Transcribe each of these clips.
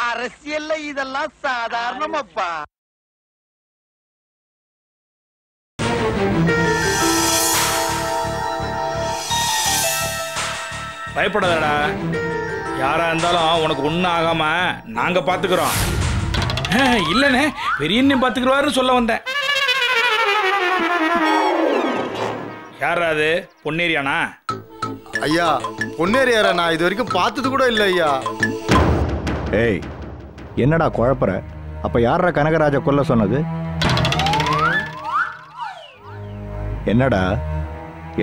அரசியல்ல இதெல்லாம் சாதாரணமாப்பா. பயப்படாதடா, யாரா இருந்தாலும் உனக்கு ஒன்றும் ஆகாம நாங்க பாத்துக்கிறோம். இல்லனே, பெரியண்ணன் பாத்துக்கிறவாருன்னு சொல்ல வந்தேன். யாரா அது? பொன்னேரியானா? ஐயா, பொன்னேரியாரா நான் இது வரைக்கும் பார்த்தது கூட இல்லை ஐயா. ஏய், என்னடா குழப்பற? அப்ப யாரா கனகராஜ கொல்ல சொன்னது? என்னடா,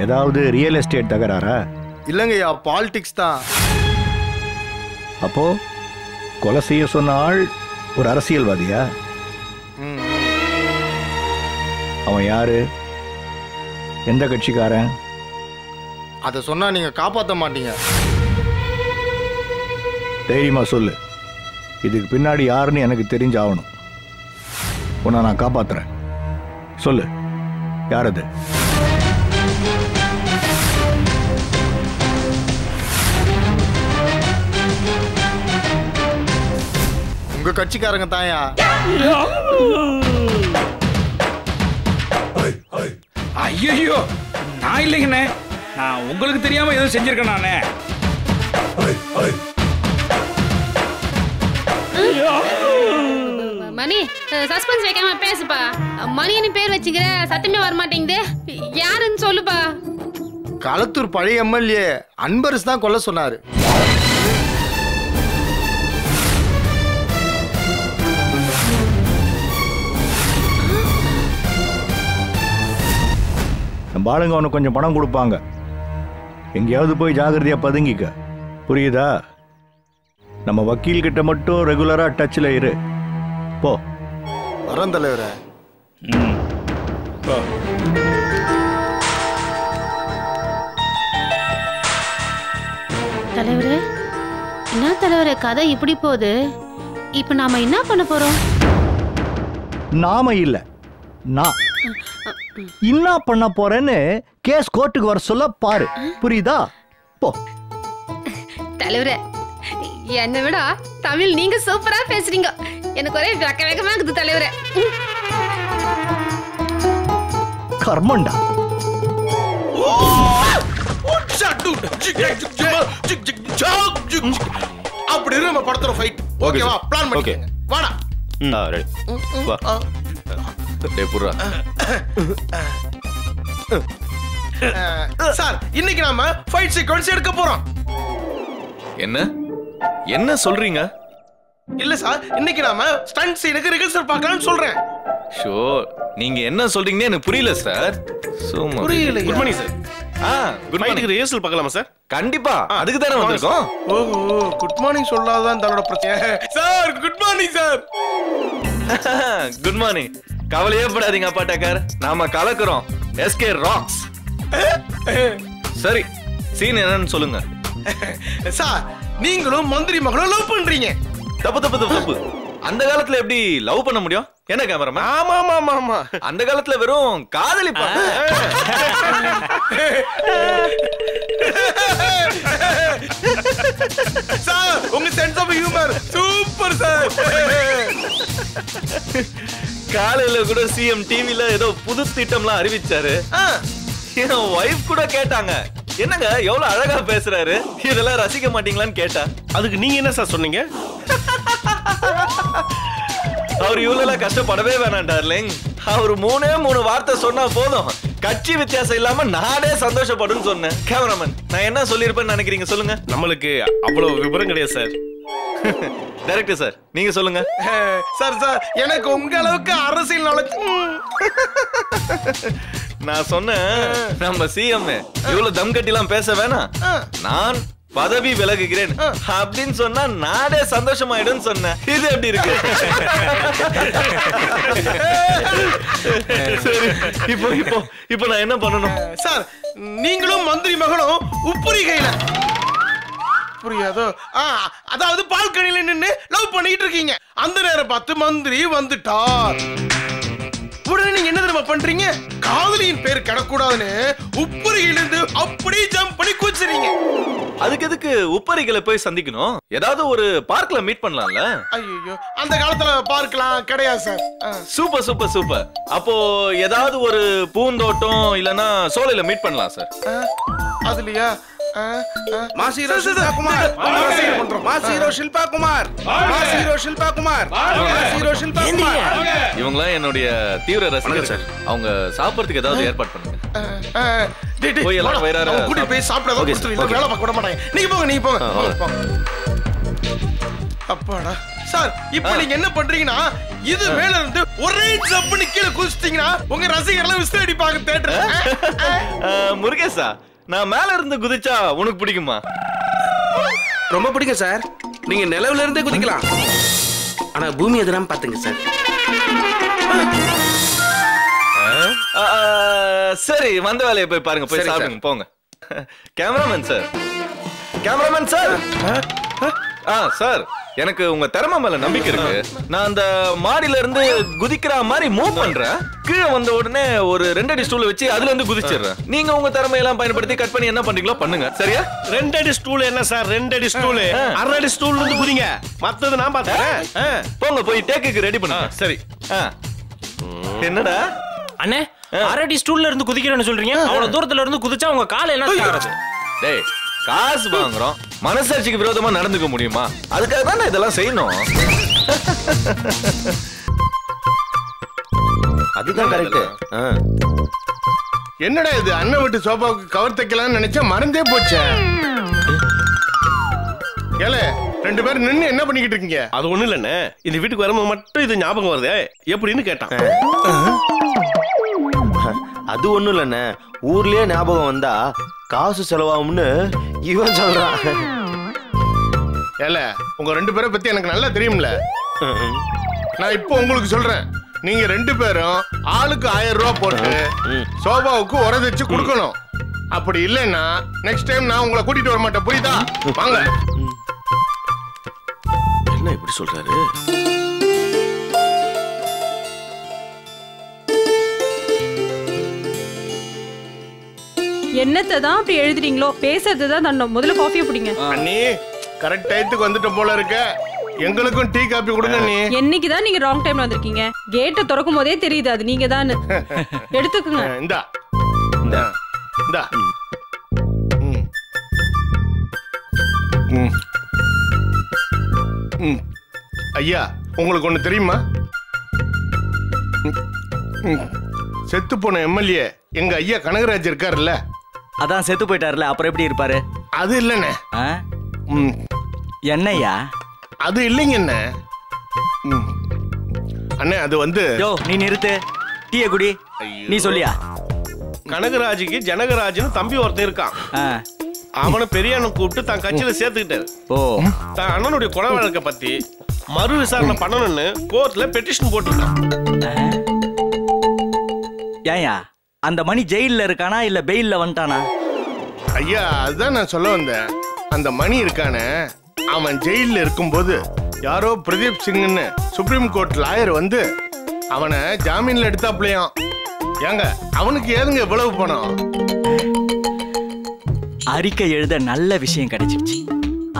ஏதாவது ரியல் எஸ்டேட் தகராறா? இல்லைங்கய்யா, பாலிடிக்ஸ் தான். அப்போ கொலை செய்ய சொன்ன ஆள் ஒரு அரசியல்வாதியா? அவன் யாரு? எந்த கட்சிக்காரன்? அதை சொன்னா நீங்க காப்பாற்ற மாட்டீங்க. தைரியமா சொல்லு. இதுக்கு பின்னாடி யாருன்னு எனக்கு தெரிஞ்சாகணும். உன்னை நான் காப்பாத்துறேன். சொல்லு, யார் அது? உங்க கட்சிக்காரங்க தாயா. ஐயோ, நான் இல்லைங்கண்ணே. நான் உங்களுக்கு தெரியாம எதுவும் செஞ்சிருக்கேன் நானே. மணி, சஸ்பென்ஸ் வைக்காம பேசுப்பா. மணின்னு பேர் வச்சுக்கிற, சத்தமே வர மாட்டேங்குது. யாருன்னு சொல்லுப்பா. களத்தூர் பழைய எம்எல்ஏ அன்பரசு தான் கொல்ல சொன்னாரு. நம்ம ஆளுங்க அவனுக்கு கொஞ்சம் பணம் கொடுப்பாங்க. எங்கேயாவது போய் ஜாகிரதையா பதுங்கிக்க, புரியுதா? நம்ம வக்கீல் கிட்ட மட்டும் ரெகுலரா டச்ல இரு. போ. வரேன் தலைவரே. தலைவரே, என்ன தலைவரே கதை இப்படி போகுது? இப்ப நாம என்ன பண்ண போறோம்? நாம இல்ல, நான் என்ன பண்ண போறேன்னு கேஸ் கோர்ட்டுக்கு வர சொல்ல பாரு, புரியுதா? போ. தலைவரே, என்னை விட தமிழ் நீங்க சூப்பரா பேசுறீங்க. எனக்கு ஒரே வேக வேகமா இருக்குது தலைவரே. கர்மண்டா. அப்படி நம்ம படத்துல ஃபைட். ஓகேவா? பிளான் பண்ணிக்கங்க. வாடா. ரெடி. வா. டேய் புறா. சார், இன்னைக்கு நாம ஃபைட் சீக்வென்ஸ் எடுக்க போறோம். என்ன சொல்றீங்க? இல்ல சார், இன்னைக்கு நாம ஸ்டண்ட் சீனுக்கு ரிஹர்சல் பார்க்கலாம்னு சொல்றேன். ஷோ, நீங்க என்ன சொல்றீங்கன்னு எனக்கு புரியல சார். சும்மா புரியல. Good morning sir. Good morning. Rehearsal பார்க்கலாமா சார்? கண்டிப்பா, அதுக்கு தானே வந்திருக்கோம். ஓஹோ, குட் மார்னிங் சொல்லாதான் தன்னோட பிரச்சனை. Sir, good morning sir. Good morning. கவலையே படாதீங்க அப்பா டக்கர், நாம கலக்குறோம். SK rocks. சரி, சீன் என்னன்னு சொல்லுங்க. சார், நீங்களும் மந்திரி மகளும் லவ் பண்றீங்க. தப்பு தப்பு தப்பு தப்பு. அந்த காலத்துல எப்படி லவ் பண்ண முடியும்? என்ன கேமராமேன்? ஆமா ஆமா ஆமா. அந்த காலத்துல வெறும் காதலிப்பாங்க. சார், உங்க sense of humour super sir. காலையில கூட சிஎம் டிவில ஏதோ புது திட்டம்லாம் அறிவிச்சாரு. என் வைஃப் கூட கேட்டாங்க, என்னங்க எவ்வளவு அழகா பேசுறாரு, இதெல்லாம் ரசிக்க மாட்டீங்களான்னு கேட்டா. அதுக்கு நீங்க என்ன சார் சொன்னீங்க? அவர் இவ்வளவு கஷ்டப்படவே வேணாம் டார்லிங். அவர் 3 வார்த்தை சொன்னா போதும், கட்சி வித்தியாசம் இல்லாம நானே சந்தோஷப்படும் சொன்னேன். கேமராமேன், நான் என்ன சொல்லிருப்பேன்னு நினைக்கிறீங்க சொல்லுங்க. நம்மளுக்கு அவ்வளவு விவரம் கிடையாது சார். டைரக்டர் சார், நீங்க சொல்லுங்க. சார் சார், எனக்கு உங்க அளவுக்கு அரசியல் நாலேஜ். நான் சொன்னேன், நம்ம சிஎம் இவ்வளவு தம் கட்டிலாம் பேச வேணாம், நான் பதவி விலகுகிறேன் அப்படின்னு சொன்னா நானே சந்தோஷமாயிடும் சொன்னேன். இது எப்படி இருக்கு? சரி, இப்போ நான் என்ன பண்ணணும்? சார், நீங்களும் மந்திரி மகளும் உப்புரி கையில, புரியாதோ? அதாவது பால்கனில நின்னு லவ் பண்ணிட்டு இருக்கீங்க. அந்த நேரம் பார்த்து மந்திரி வந்துட்டார். உடனே நீங்க என்ன தெரியுமா பண்றீங்க? காதலியின் பேர் கிடக்கூடாதுன்னு உப்பரியிலிருந்து அப்படியே ஜம்ப் பண்ணி குதிச்சுறீங்க. அதுக்கு எதுக்கு உப்பரிகளை போய் சந்திக்கணும்? ஏதாவது ஒரு பார்க்ல மீட் பண்ணலாம்ல? ஐயோ, அந்த காலத்துல பார்க்கலாம் கிடையாது சார். Super super super. அப்போ ஏதாவது ஒரு பூந்தோட்டம் இல்லனா சோலையில மீட் பண்ணலாம் சார். அதுலயா? மாசிரோ ஷில்பா குமார், மாசிரோ ஷில்பா குமார், மாசிரோ ஷில்பா குமார், மாசிரோ ஷில்பா குமார். இவங்கலாம் என்னுடைய தீவிர ரசிகர் சார். அவங்க சாப்பிடுறதுக்கு ஏதாவது ஏற்பாடு பண்ணுங்க. போய் எல்லாம் வயிறார கூட்டி போய் சாப்பிடாத கொடுத்துருவீங்க. வேலை பார்க்க விட மாட்டாங்க. நீங்க போங்க, நீங்க போங்க. அப்பாடா சார், இப்போ நீங்க என்ன பண்றீங்கன்னா இது மேல இருந்து ஒரே ஜம்ப்னு கீழே குதிச்சிட்டீங்கன்னா உங்க ரசிகர்லாம் விசில் அடிப்பாங்க தியேட்டர். முருகேசா, நான் மேல இருந்து குதிச்சா உனக்கு பிடிக்குமா? ரொம்ப பிடிக்கும் சார். நீங்க நிலவுல இருந்தே குதிக்கலாம். ஆனா பூமி எதிராம பாத்துங்க சார். சரி, வந்த வேலையை போய் பாருங்க. போய் சாப்பிடுங்க போங்க. Cameraman sir, cameraman sir. Sir, எனக்கு உங்க திறமை மேல நம்பிக்கை இருக்கு. நான் அந்த மாடியில இருந்து குதிக்கிற மாதிரி மூவ் பண்றேன். கீழே வந்த உடனே ஒரு 2 அடி ஸ்டூல் வச்சு அதுல இருந்து குதிச்சிடுறேன். நீங்க உங்க திறமையெல்லாம் பயன்படுத்தி கட் பண்ணி என்ன பண்றீங்களோ பண்ணுங்க. சரியா? 2 அடி ஸ்டூல் என்ன சார்? 2 அடி ஸ்டூல், 1/2 அடி ஸ்டூல் இருந்து குதிங்க. மத்தது நான் பாத்துக்கிறேன். போங்க, போய் டேக்குக்கு ரெடி பண்ணுங்க. சரி. என்னடா அண்ணே, 1/2 அடி ஸ்டூல்ல இருந்து குதிக்கிறேன்னு சொல்றீங்க? அவ்வளவு தூரத்துல இருந்து குதிச்சா உங்க கால் என்ன ஆகுறது? டேய், காசு வாங்குறோம், மனசாட்சிக்கு விரோதமா நடந்துக்க முடியுமா? அதுக்காக தான் இதெல்லாம் செய்யணும். அதுதான் கரெக்ட். என்னடா இது, அண்ணன் வீட்டு சோபாவுக்கு கவர் தைக்கலாம்னு நினைச்சா மறந்தே போச்சே. ஏலே, 2 பேரும் நின்னு என்ன பண்ணிக்கிட்டு இருக்கீங்க? அது ஒண்ணு இல்லண்ணே, இந்த வீட்டுக்கு வரும்போது மட்டும் இது ஞாபகம் வருதே, எப்படின்னு கேட்டான். அது ஒண்ணும் இல்லண்ணே, ஊர்லயே ஞாபகம் வந்தா காசு செலவாகும்னு இவன் சொல்றான். ஏல, உங்க 2 பேரை பத்தி எனக்கு நல்லா தெரியும்ல. நான் இப்போ உங்களுக்கு சொல்றேன், நீங்க 2 பேரும் ஆளுக்கு 1000 ரூபாய் போட்டு சோபாவுக்கு உரதச்சு கொடுக்கணும். அப்படி இல்லைன்னா நெக்ஸ்ட் டைம் நான் உங்களை கூட்டிட்டு வர மாட்டேன். புரியுதா? வாங்க. என்ன இப்படி சொல்றாரு? என்னத்தை தான் அப்படி எழுதுறீங்களோ? பேசுறது தான் தண்டம். முதல்ல காஃபியை பிடிங்க. அண்ணி, கரெக்ட் டைத்துக்கு வந்துட்ட போல இருக்க. எங்களுக்கும் டீ காபி கொடுங்க அண்ணி. என்னைக்கு தான் நீங்க ராங் டைம்ல வந்திருக்கீங்க? கேட்டை திறக்கும் போதே தெரியுது அது நீங்க தான். எடுத்துக்குங்க. இந்தா இந்தா இந்தா. ஐயா, உங்களுக்கு ஒண்ணு தெரியுமா? செத்து போன எம்எல்ஏ எங்க ஐயா கனகராஜ் இருக்காருல்ல, அதான் செத்து போயிட்டாருல, அப்புறம் எப்படி இருப்பாரு? அது இல்லண்ணே. என்னையா? அது இல்லைங்க அண்ணே. அண்ணே, அது வந்து நீ நிறுத்து, டீய குடி. நீ சொல்லியா? கனகராஜுக்கு ஜனகராஜ்னு தம்பி ஒருத்தன் இருக்கான். அவனை பெரிய அண்ணன் கூப்பிட்டு தான் கட்சியில சேர்த்துக்கிட்டாரு. தான் அண்ணனுடைய கொலை வழக்க பத்தி மறு விசாரணை பண்ணணும்னு கோர்ட்ல பெட்டிஷன் போட்டுருக்கான். ஏயா, அந்த மணி ஜெயில்ல இருக்கானா இல்ல பெயில்ல வந்துட்டானா? ஐயா, அதுதான் நான் சொல்ல வந்தேன். அந்த மணி இருக்கானே, அவன் ஜெயில்ல இருக்கும்போது யாரோ பிரதீப் சிங்னு சுப்ரீம் கோர்ட் லாயர் வந்து அவனை ஜாமீன்ல எடுத்தாப்லையாம். ஏங்க, அவனுக்கு ஏதுங்க இவ்வளவு பணம்? அறிக்கை எழுத நல்ல விஷயம் கிடைச்சிருச்சு.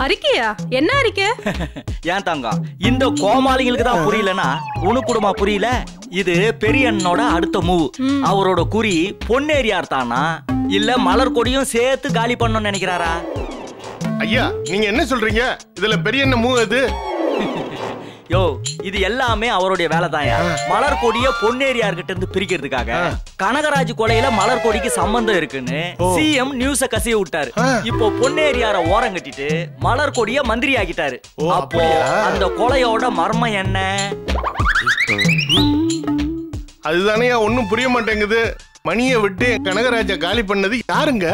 அறிக்கையா? என்ன அறிக்கை? ஏன் தங்கம், இந்த கோமாளிங்களுக்கு தான் புரியலன்னா உனக்கு கூடமா புரியல? இது பெரியண்ணனோட அடுத்த மூவ். அவரோட குறி பொன்னேரியார் தானா இல்ல மலர் கொடியும் சேர்த்து காலி பண்ணணும்னு நினைக்கிறாரா? ஐயா, நீங்க என்ன சொல்றீங்க? இதுல பெரிய என்ன மூவ் அது? யோ, இது எல்லாமே அவருடைய வேலை தான்யா. மலர் கொடிய பொன்னேரியார்கிட்ட இருந்து பிரிக்கிறதுக்காக கனகராஜ் கொலையில மலர் கொடிக்கு சம்பந்தம் இருக்குன்னு சிஎம் நியூஸ கசிய விட்டாரு. இப்போ பொன்னேரியார ஓரம் கட்டிட்டு மலர் கொடிய மந்திரி ஆக்கிட்டாரு. அப்போ அந்த கொலையோட மர்மம் என்ன? அதுதானே ஒன்னும் புரிய மாட்டேங்குது. மணியை விட்டு கனகராஜ காலி பண்ணது யாருங்க?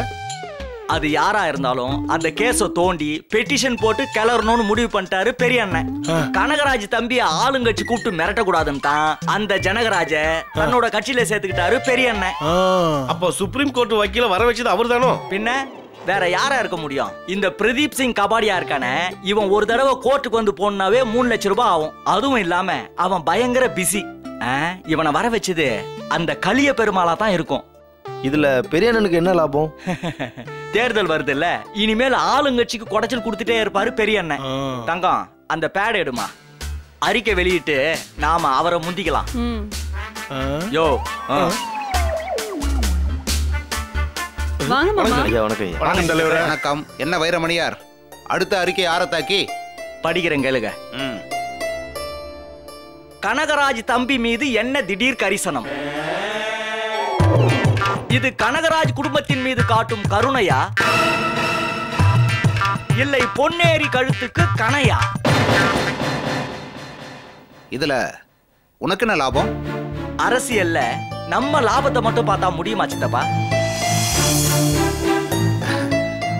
அது யாரா இருந்தாலும் அந்த கேஸ தோண்டி பெட்டிஷன் போட்டு கிளறணும்னு முடிவு பண்ணிட்டாரு பெரிய அண்ணன். கனகராஜ் தம்பி ஆளுங்கட்சி கூப்பிட்டு மிரட்ட கூடாதுன்னு தான் அந்த ஜனகராஜ தன்னோட கட்சியில சேர்த்துக்கிட்டாரு பெரிய அண்ணன். அப்போ சுப்ரீம் கோர்ட் வக்கீல வர வச்சது அவரு தானோ? பின்ன வேற யாரா இருக்க முடியும்? இந்த பிரதீப் சிங் கபாடியா இருக்கானே, இவன் ஒரு தடவை கோர்ட்டுக்கு வந்து போனாவே 3 லட்சம் ரூபாய் ஆகும். அதுவும் இல்லாம அவன் பயங்கர பிஸி. இவனை வர வச்சது அந்த கலிய பெருமாளா தான் இருக்கும். இதுல பெரிய அண்ணனுக்கு என்ன லாபம்? தேர்தல் வருது இல்ல, இனிமேல் ஆளுங்கட்சிக்கு குடைச்சல் கொடுத்துட்டே இருப்பாரு பெரிய அண்ணன். தங்கம், அந்த பேட் எடுமா, அறிக்கை வெளியிட்டு நாம அவரை முந்திக்கலாம். யோ வாங்க மாமா. வணக்கம் தலைவரே. வணக்கம். என்ன வைரமணியார், அடுத்த அறிக்கை யாரை தாக்கி படிக்கிறேன் கேளுங்க. கனகராஜ் தம்பி மீது என்ன திடீர் கரிசனம்? இது கனகராஜ் குடும்பத்தின் மீது காட்டும் கருணையா, இல்லை பொன்னேரி கழுத்துக்கு கணையா? இதுல உனக்கு என்ன லாபம்? அரசியல்ல நம்ம லாபத்தை மட்டும் பார்த்தா முடியுமா சித்தப்பா?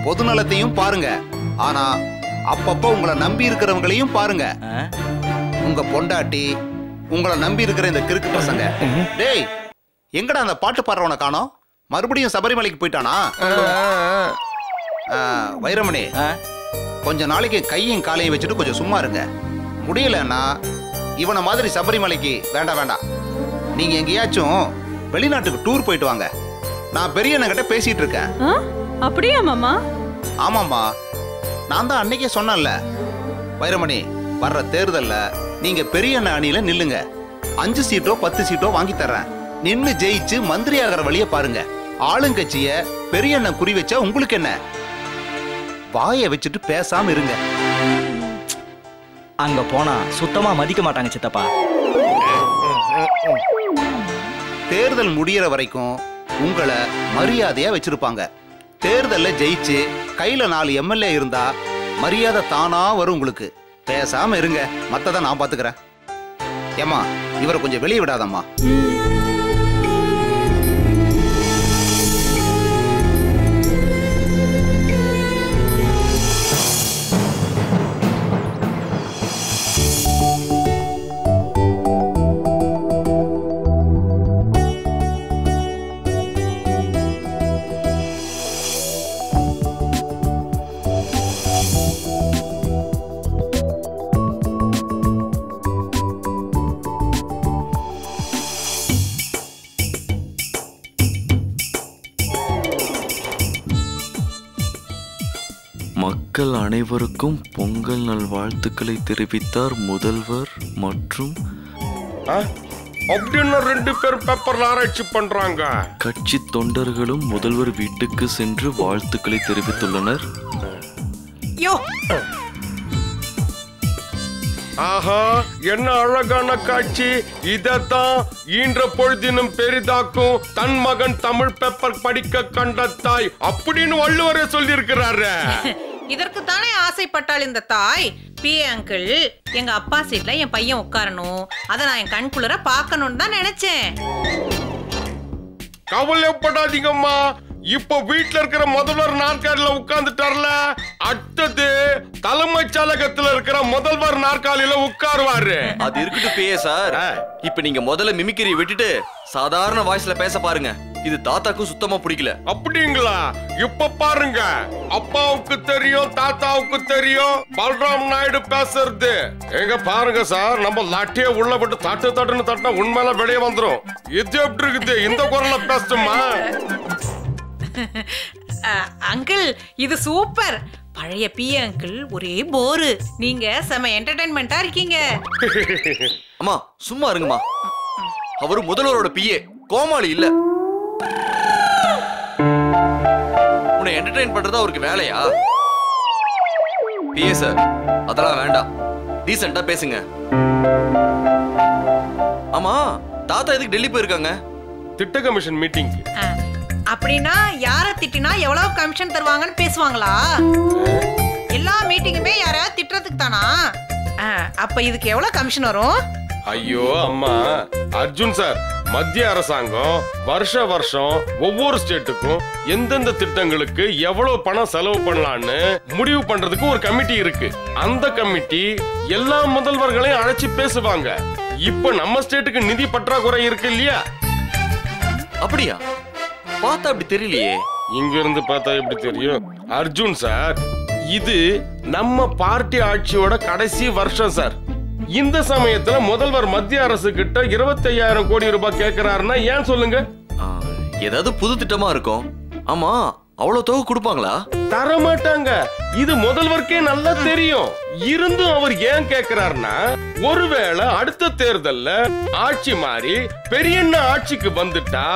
பொதுநலத்தையும் பாருங்க, ஆனா அப்பப்ப உங்களை நம்பி இருக்கிறவங்களையும் பாருங்க. உங்க பொண்டாட்டி, உங்களை நம்பி இருக்கிற இந்த கிறுக்கு பசங்க. டேய், எங்கடா அந்த பாட்டு பாடுறவனை காணோம்? மறுபடியும் சபரிமலைக்கு போயிட்டானா? வைரமணி, கொஞ்ச நாளைக்கு கையும் காலையும் வச்சுட்டு கொஞ்சம் சும்மா இருங்க. முடியலன்னா இவனை மாதிரி சபரிமலைக்கு வேண்டாம் வேண்டாம், நீங்க எங்கேயாச்சும் வெளிநாட்டுக்கு டூர் போயிட்டு வாங்க. நான் பெரிய அண்ணன் பேசிட்டு இருக்கேன். அப்படியா மாமா? ஆமாம்மா, நான் தான் அன்னைக்கே சொன்னேன்ல. வைரமணி, வர்ற தேர்தல்ல நீங்க பெரிய அண்ணன் அணியில நில்லுங்க. 5 சீட்டோ 10 சீட்டோ வாங்கி தர்றேன். நின்னு ஜெயிச்சு மந்திரி ஆகிற வழிய பாருங்க. ஆளுங்கட்சிய பெரிய அண்ணன் குறி வச்சா உங்களுக்கு என்ன? வாயை வச்சுட்டு பேசாம இருங்க. அங்க போனா சுத்தமா மதிக்க மாட்டாங்க சித்தப்பா. தேர்தல் முடியற வரைக்கும் உங்களை மரியாதையா வச்சிருப்பாங்க. தேர்தல்ல ஜெயிச்சு கையில 4 எம்எல்ஏ இருந்தா மரியாதை தானா வரும் உங்களுக்கு. பேசாம இருங்க, மத்தத நான் பாத்துக்கிறேன். ஏமா, இவரை கொஞ்சம் வெளியே விடாதம்மா. மக்கள் அனைவருக்கும் பொங்கல் நல்வாழ்த்துக்களை தெரிவித்தார் முதல்வர் மற்றும் அப்படின்னு 2 பேர் பேப்பர்ல ஆராய்ச்சி பண்றாங்க. கட்சி தொண்டர்களும் முதல்வர் வீட்டுக்கு சென்று வாழ்த்துக்களை தெரிவித்துள்ளனர். ஆஹா, என்ன அழகான காட்சி! இதத்தான் ஈன்ற பொழுதினும் பெரிதாக்கும் தன் மகன் தமிழ் பேப்பர் படிக்க கண்ட தாய் அப்படின்னு வள்ளுவரே சொல்லி இருக்கிறாரு. இதற்கு தானே ஆசைப்பட்டாள் இந்த தாய். பிஏ அங்கிள், எங்க அப்பா சீட்ல என் பையன் உட்காரணும், அதை நான் என் கண்குளிர பார்க்கணும்னு தான் நினைச்சேன். கவலைப்படாதீங்கம்மா, இப்போ வீட்டுல இருக்கிற முதல்வர் நாற்காலியில உட்கார்ந்துட்டார்ல, அடுத்தது தலைமைச் செயலகத்துல இருக்கிற முதல்வர் நாற்காலியில உட்காருவாரு. அது இருக்கட்டும் பிஏ சார். இப்ப நீங்க முதல்ல மிமிக்கிரியை விட்டுட்டு சாதாரண வாய்ஸ்ல பேச பாருங்க. இது தாத்தாக்கும் சுத்தமா பிடிக்கல. அப்படிங்களா? இப்ப பாருங்க, அப்பாவுக்கு தெரியும், தாத்தாவுக்கு தெரியும் பல்ராம் நாயுடு பேசுறது. எங்க பாருங்க சார், நம்ம லாட்டிய உள்ள விட்டு தட்டுன்னு தட்டினா உண்மையில வெளியே வந்துரும். இது எப்படி இருக்குது? இந்த குரல்ல பேசுமா? அங்கிள், இது சூப்பர். பழைய பிஏ அங்கிள் ஒரே போரு, நீங்க செம என்டர்டைன்மெண்டா இருக்கீங்க. அம்மா சும்மா இருங்கம்மா, அவரு முதல்வரோட பிஏ, கோமாளி இல்ல. உன்னை என்டர்டெயின் பண்றது அவருக்கு வேலையா? பிஏ சார், அதெல்லாம் வேண்டாம், டீசெண்டா பேசுங்க. ஆமா, தாத்தா எதுக்கு டெல்லி போயிருக்காங்க? திட்ட கமிஷன் மீட்டிங். அப்படின்னா யார திட்டினா எவ்வளவு கமிஷன் தருவாங்கன்னு பேசுவாங்களா? எல்லா மீட்டிங்குமே யாராவது திட்டுறதுக்கு தானா? அப்ப இதுக்கு எவ்வளவு கமிஷன் வரும்? ஐயோ அம்மா, அர்ஜுன் சார், மத்திய அரசாங்கம் வருஷம் ஒவ்வொரு ஸ்டேட்டுக்கும் எந்தெந்த திட்டங்களுக்கு எவ்வளவு பணம் செலவு பண்ணலான்னு முடிவு பண்றதுக்கு ஒரு கமிட்டி இருக்கு. அந்த கமிட்டி எல்லா முதல்வர்களையும் அழைச்சி பேசுவாங்க. இப்ப நம்ம ஸ்டேட்டுக்கு நிதி பற்றாக்குறை இருக்கு இல்லையா? அப்படியா? பார்த்தா அப்படி தெரியலையே. இங்க இருந்து பார்த்தா எப்படி தெரியும்? அர்ஜுன் சார், இது நம்ம பார்ட்டி ஆட்சியோட கடைசி வருஷம் சார். இந்த சமயத்துல முதல்வர் மத்திய அரசு கிட்ட 25,000 கோடி ரூபாய் கேக்குறாருன்னா ஏன் சொல்லுங்க? ஏதாவது புது திட்டமா இருக்கும். ஆமா, அவ்வளவு தொகை கொடுப்பாங்களா? தர மாட்டாங்க. இது முதல்வருக்கே நல்லா தெரியும். இருந்தும் அவர் ஏன் கேக்குறாருன்னா, ஒருவேளை அடுத்த தேர்தல்ல ஆட்சி மாறி பெரியண்ணா ஆட்சிக்கு வந்துட்டா,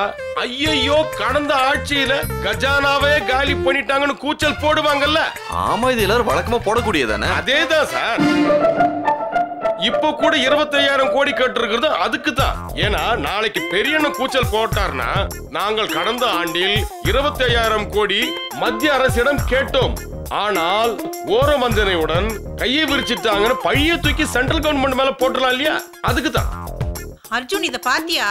ஐயோ கடந்த ஆட்சியில கஜானாவே காலி பண்ணிட்டாங்கன்னு கூச்சல் போடுவாங்கல்ல. ஆமா, இது எல்லாரும் வழக்கமா போடக்கூடியதானே. அதேதான் சார். இப்போ கூட 25,000 கோடி கேட்டிருக்கிறது அதுக்கு தான். ஏன்னா நாளைக்கு பெரியண்ண கூச்சல் போட்டார்னா, நாங்கள் கடந்த ஆண்டில் 25,000 கோடி மத்திய அரசிடம் கேட்டோம், ஆனால் ஓரவஞ்சனையுடன் கையை விரிச்சிட்டாங்கன்னு பழிய தூக்கி சென்ட்ரல் கவர்மெண்ட் மேல போட்டலாம் இல்லையா, அதுக்கு தான். அர்ஜுன், இத பாத்தியா?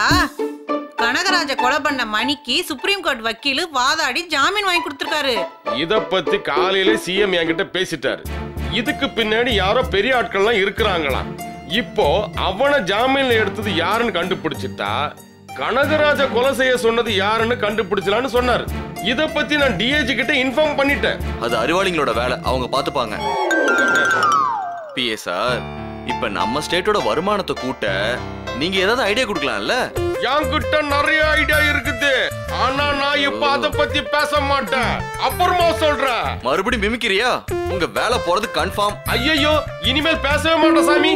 கனகராஜ கொலை பண்ண மணிக்கு சுப்ரீம் கோர்ட் வக்கீல் வாதாடி ஜாமீன் வாங்கி கொடுத்திருக்காரு. இத பத்தி காலையில சிஎம் என்கிட்ட பேசிட்டாரு. இதுக்கு பின்னாடி யாரோ பெரிய ஆட்கள்லாம் இருக்கிறாங்களாம். இப்போ அவனை ஜாமீன்ல எடுத்தது யாருன்னு கண்டுபிடிச்சிட்டா, கனகராஜ கொலை செய்ய சொன்னது யாருன்னு கண்டுபிடிச்சலான்னு சொன்னாரு. இத பத்தி நான் டிஏஜி கிட்ட இன்ஃபார்ம் பண்ணிட்டேன். அது அறிவாளிங்களோட வேலை, அவங்க பாத்துப்பாங்க. பிஏ சார், இப்ப நம்ம ஸ்டேட்டோட வருமானத்தை கூட்ட நீங்க ஏதாவது ஐடியா கொடுக்கலாம்ல? என்கிட்ட நிறைய ஐடியா இருக்குது, ஆனா நான் இப்ப அத பத்தி பேச மாட்டேன், அப்புறமா சொல்றேன். மறுபடியும் மிமிக்கிறியா? உங்க வேலை போறது கன்ஃபார்ம். ஐயோ, இனிமேல் பேசவே மாட்டேன் சாமி.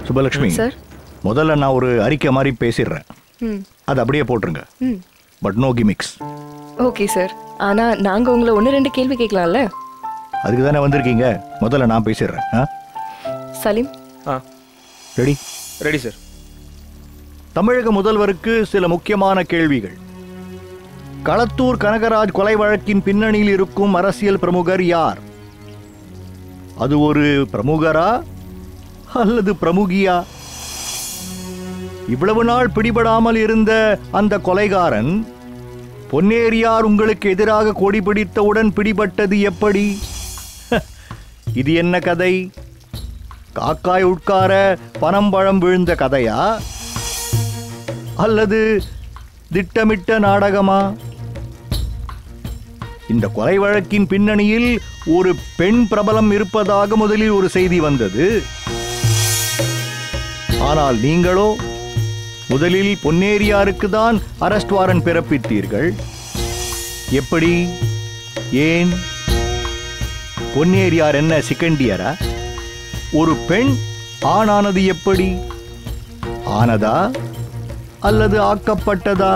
சுபலட்சுமி சார், முதல்ல நான் ஒரு அறிக்கை மாதிரி பேசிடுறேன், அது அப்படியே போட்டுருங்க. But no gimmicks. Okay sir. ஆனா நாங்க உங்களை 1-2 கேள்வி கேட்கலாம்ல? அதுக்கு தானே வந்திருக்கீங்க. முதல்ல நான் பேசிடுறேன். சலீம் ரெடி? Ready sir. தமிழக முதல்வருக்கு சில முக்கியமான கேள்விகள். களத்தூர் கனகராஜ் கொலை வழக்கின் பின்னணியில் இருக்கும் அரசியல் பிரமுகர் யார்? அது ஒரு பிரமுகரா அல்லது பிரமுகியா? இவ்வளவு நாள் பிடிபடாமல் இருந்த அந்த கொலைகாரன் பொன்னேரியார் உங்களுக்கு எதிராக கொடி பிடித்தவுடன் பிடிபட்டது எப்படி? இது என்ன கதை? காக்காய் உட்கார பனம்பழம் விழுந்த கதையா அல்லது திட்டமிட்ட நாடகமா? இந்த கொலை வழக்கின் பின்னணியில் ஒரு பெண் பிரபலம் இருப்பதாக முதலில் ஒரு செய்தி வந்தது. ஆனால் நீங்களோ முதலில் பொன்னேரியாருக்கு தான் அரெஸ்ட் வாரண்ட் பிறப்பித்தீர்கள். எப்படி? ஏன்? பொன்னேரியார் என்ன செகண்டியரா? ஒரு பெண் ஆணானது எப்படி? ஆனதா அல்லது ஆக்கப்பட்டதா?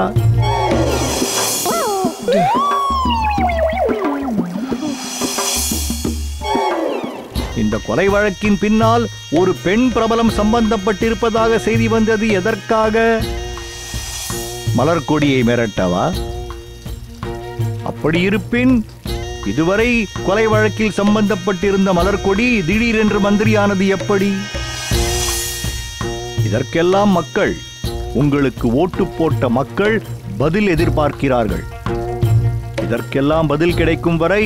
இந்த கொலை வழக்கின் பின்னால் ஒரு பெண் பிரபலம் சம்பந்தப்பட்டிருப்பதாக செய்தி வந்தது எதற்காக? மலர்கொடியை மிரட்டவா? அப்படி இருப்பின் இதுவரை கொலை வழக்கில் சம்பந்தப்பட்டிருந்த மலர்கொடி திடீரென்று மந்திரியானது எப்படி? இதற்கெல்லாம் மக்கள், உங்களுக்கு ஓட்டு போட்ட மக்கள் பதில் எதிர்பார்க்கிறார்கள். இதற்கெல்லாம் பதில் கிடைக்கும் வரை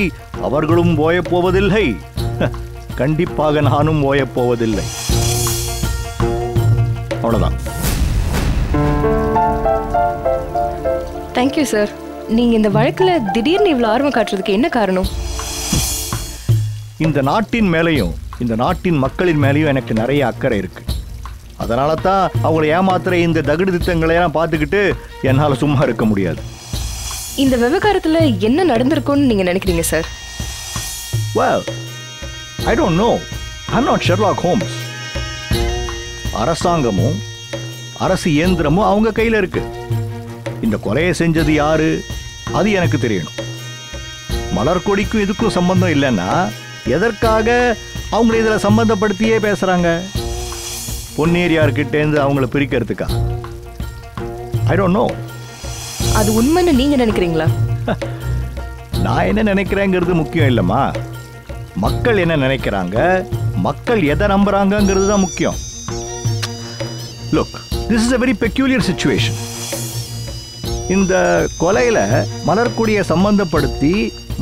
அவர்களும் ஓயப்போவதில்லை. கண்டிப்பாக நானும் ஓயப்போவதில்லை. அவ்வளவுதான். Thank you sir. நீங்க இந்த வழக்குல திடீர்னு இவ்வளவு ஆர்வம் காட்டுறதுக்கு என்ன காரணம்? இந்த நாட்டின் மேலையும் இந்த நாட்டின் மக்களின் மேலையும் எனக்கு நிறைய அக்கறை இருக்கு. அதனால தான் அவங்களை ஏமாத்துற இந்த தகுடு திட்டங்களை எல்லாம் பார்த்துக்கிட்டு என்னால சும்மா இருக்க முடியாது. இந்த விவகாரத்துல என்ன நடந்திருக்கும்னு நீங்க நினைக்கிறீங்க sir? Well, I don't know. I'm not Sherlock Holmes. அரசாங்கமும் அரசு இயந்திரமும் அவங்க கையில இருக்கு. இந்த கொலையை செஞ்சது யாரு அது எனக்கு தெரியணும். மலர்கொடிக்கும் இதுக்கும் சம்பந்தம் இல்லைன்னா எதற்காக அவங்களை இதுல சம்பந்தப்படுத்தியே பேசுறாங்க? பொன்னேரியார்கிட்ட இருந்து அவங்கள பிரிக்கிறதுக்கா? I don't know. அது உண்மைன்னு நீங்க நினைக்கிறீங்களா? நான் என்ன நினைக்கிறேங்கிறது முக்கியம் இல்லம்மா. மக்கள் என்ன நினைக்கிறாங்க, மக்கள் எதை நம்புறாங்கிறது தான் முக்கியம். Look, this is a very peculiar situation. இந்த கொலையில மலர்கொடியை சம்பந்தப்படுத்தி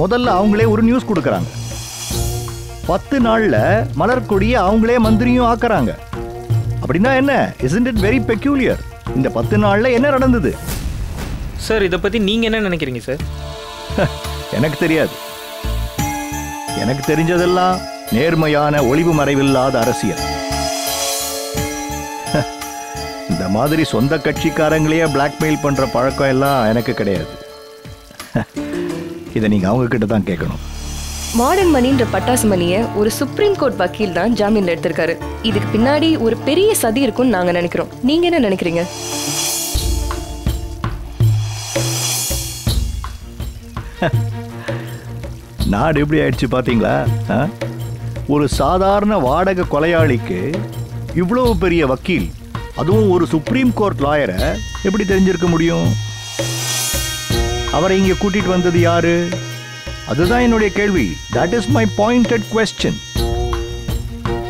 முதல்ல அவங்களே ஒரு நியூஸ் கொடுக்கறாங்க. 10 நாள்ல மலர்கொடியை அவங்களே மந்திரியும் ஆக்குறாங்க. அப்படின்னா என்ன? isn't it very peculiar? இந்த 10 நாள்ல என்ன நடந்தது? சார் இத பத்தி நீங்க என்ன நினைக்கிறீங்க சார்? எனக்கு தெரியாது. எனக்கு தெரிஞ்சதெல்லாம் நேர்மையான ஒளிவு மறைவில்லாத அரசியல். இந்த மாதிரி சொந்த கட்சிக்காரங்களையே பிளாக்மெயில் பண்ற பழக்கம் எல்லாம் எனக்கு கிடையாது. இதை நீங்க அவங்க கிட்ட தான் கேட்கணும். மாடர்ன் மணின்ற பட்டாசு மணியை ஒரு சுப்ரீம் கோர்ட் வக்கீல் தான் ஜாமீன்ல எடுத்திருக்காரு. இதுக்கு பின்னாடி ஒரு பெரிய சதி இருக்கும்னு நாங்க நினைக்கிறோம். நீங்க என்ன நினைக்கிறீங்க? நாடு எப்படி ஆயிடுச்சு பாத்தீங்களா? ஒரு சாதாரண வாடகை கொலையாளிக்கு இவ்வளவு பெரிய வக்கீல், அதுவும் ஒரு சுப்ரீம் கோர்ட் லாயரை எப்படி தெரிஞ்சிருக்க முடியும்? அவரை இங்க கூட்டிட்டு வந்தது யாரு? அதுதான் என்னுடைய கேள்வி. That is my pointed question.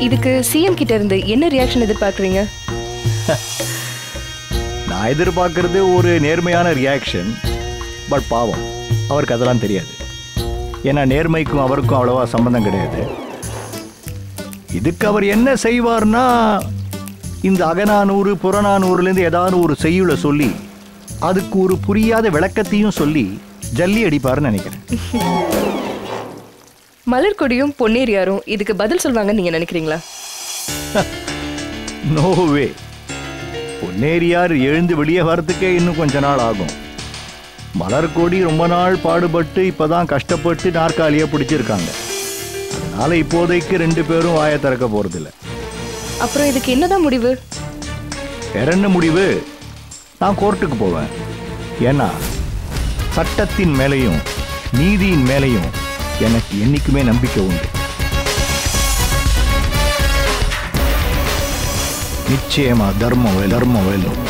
இதுக்கு சிஎம் கிட்ட இருந்து என்ன ரியாக்ஷன் எதிர்பார்க்கறீங்க? நான் எதிர்பார்க்கறது ஒரு நேர்மையான ரியாக்ஷன். பட் பாவம், அவருக்கு அதெல்லாம் தெரியாது. ஏன்னா நேர்மைக்கும் அவருக்கும் அவ்வளவா சம்பந்தம் கிடையாது. இதுக்கு அவர் என்ன செய்வார்னா, இந்த அகநானூறு புறநானூறுலேருந்து ஏதாவது ஒரு செய்யுளை சொல்லி அதுக்கு ஒரு புரியாத விளக்கத்தையும் சொல்லி ஜல்லி அடிப்பாருன்னு நினைக்கிறேன். மலர்கொடியும் பொன்னேரியாரும் இதுக்கு பதில் சொல்வாங்கன்னு நீங்க நினைக்கிறீங்களா? நோ வே. பொன்னேரியார் எழுந்து வெளியே வரதுக்கே இன்னும் கொஞ்ச நாள் ஆகும். மலர்கொடி ரொம்ப நாள் பாடுபட்டு இப்பதான் கஷ்டப்பட்டு நாற்காலியை பிடிச்சிருக்காங்க. அதனால இப்போதைக்கு 2 பேரும் வாயை திறக்க போறதில்ல. அப்புறம் இதுக்கு என்னதான் முடிவு? வேற என்ன முடிவு? நான் கோர்ட்டுக்கு போவேன். ஏன்னா சட்டத்தின் மேலையும் நீதியின் மேலையும் எனக்கு என்னைக்குமே நம்பிக்கை உண்டு. நிச்சயமா தர்மம் வெல்லும்.